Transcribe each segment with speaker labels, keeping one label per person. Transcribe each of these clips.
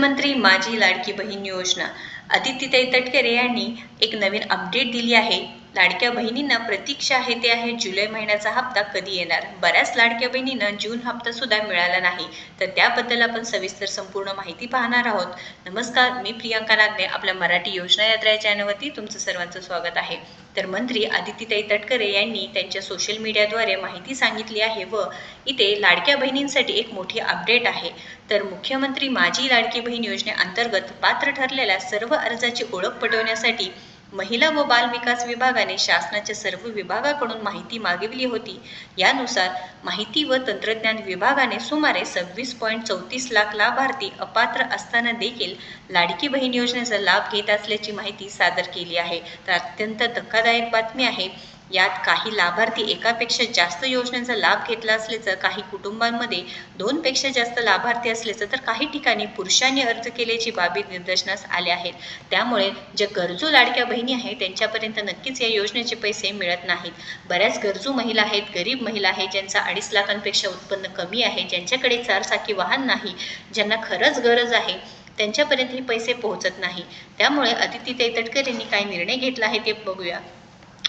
Speaker 1: मुख्यमंत्री माझी लाडकी बहीण योजना आदित्यताई तटकरे यांनी एक नवीन अपडेट दिली आहे। लाडक्या बहिणींना प्रतीक्षा आहे ते आहे जुलै महिन्याचा हप्ता कधी येणार। बऱ्याच लाडक्या बहिणींना जून हप्ता सुद्धा मिळाला नाही, तर त्याबद्दल आपण सविस्तर संपूर्ण माहिती पाहणार आहोत। नमस्कार, मी प्रियांका नागने आपल्या मराठी योजना यात्रा या चॅनलवरती तुमचं सर्वांचं स्वागत आहे। तर मंत्री आदित्यताई तटकरे यांनी त्यांच्या सोशल मीडियाद्वारे माहिती सांगितली आहे व इथे लाडक्या बहिणींसाठी एक मोठी अपडेट आहे। तर मुख्यमंत्री माझी लाडकी बहीण योजनेअंतर्गत पात्र ठरलेल्या सर्व अर्जाची ओळख पटवण्यासाठी महिला व बाल विकास विभागाने शासनाच्या सर्व विभागाकडून माहिती मागविली होती। यानुसार माहिती व तंत्रज्ञान विभागाने सुमारे 26.34 लाख लाभार्थी अपात्र असताना देखील लाडकी बहीण योजनेचा लाभ घेत असल्याची माहिती सादर केली आहे। तर अत्यंत धक्कादायक बातमी आहे। यात काही लाभार्थी एकापेक्षा जास्त योजनेचा लाभ घेतला असल्याचं, काही कुटुंबांमध्ये 2 पेक्षा जास्त लाभार्थी असल्याचं, तर काही ठिकाणी पुरुषांनी अर्ज केल्याची बाबी निदर्शनास आल्या आहेत। त्यामुळे जे गरजू लाडक्या बहिणी आहेत त्यांच्यापर्यंत नक्कीच या योजनेचे पैसे मिळत नाहीत। बऱ्याच गरजू महिला आहेत, गरीब महिला आहेत, ज्यांचा 2.5 लाखांपेक्षा उत्पन्न कमी आहे, ज्यांच्याकडे 4 चाकी वाहन नाही, ज्यांना खरंच गरज आहे, त्यांच्यापर्यंत हे पैसे पोहोचत नाही। त्यामुळे आदित्यताई तटकरे यांनी काय निर्णय घेतला आहे ते बघूया।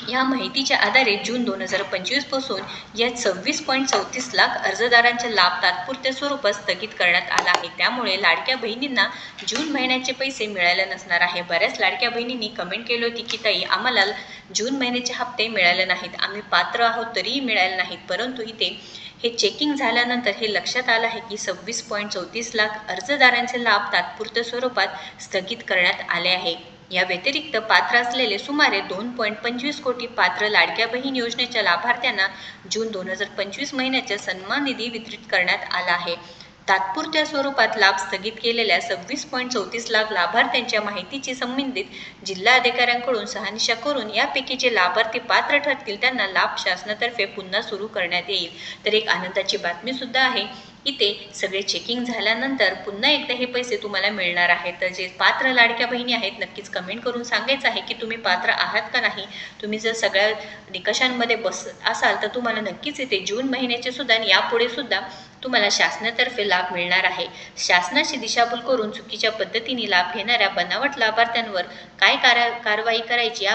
Speaker 1: या माहितीच्या आधारे जून 2025 पासून या 26.34 लाख अर्जदारांचा लाभ तात्पुरत्या स्वरूपात स्थगित करण्यात आला आहे। त्यामुळे लाडक्या बहिणींना जून महिन्याचे पैसे मिळाले नसणार आहे। बऱ्याच लाडक्या बहिणींनी कमेंट केली होती की ताई, आम्हाला जून महिन्याचे हप्ते मिळाले नाहीत, आम्ही पात्र आहोत तरीही मिळाले नाहीत। परंतु इथे हे चेकिंग झाल्यानंतर हे लक्षात आलं आहे की 26.34 लाख अर्जदारांचे लाभ तात्पुरत्या स्वरूपात स्थगित करण्यात आले आहे। या व्यतिरिक्त पात्र असलेले सुमारे 2.25 कोटी पात्र लाडक्या बहीण योजनेच्या लाभार्थ्यांना जून 2025 महिन्याचा सन्मान निधी वितरित करण्यात आला आहे। तात्पुरत्या स्वरूपात लाभ स्थगित केलेल्या 26.34 लाख लाभार्थ्यांच्या माहितीची संबंधित जिल्हा अधिकाऱ्यांकडून शहानिशा करून यापैकी जे लाभार्थी पात्र ठरतील त्यांना लाभ शासनातर्फे पुन्हा सुरू करण्यात येईल। तर एक आनंदाची बातमी सुद्धा आहे। इथे सगळे चेकिंग झाल्यानंतर पुन्हा एकदा हे पैसे तुम्हाला मिळणार आहेत। तर जे पात्र लाडक्या बहिणी आहेत नक्कीच कमेंट करून सांगायचं आहे की तुम्ही पात्र आहात का नाही। तुम्ही जर सगळ्या निकषांमध्ये बसत असाल तर तुम्हाला नक्कीच इथे जून महिन्याचे सुद्धा आणि यापुढे सुद्धा तुम्हाला शासनातर्फे लाभ मिळणार आहे। शासनाची दिशाभूल करून चुकीच्या पद्धतीने लाभ घेणाऱ्या बनावट लाभार्थ्यांवर काय कारवाई करायची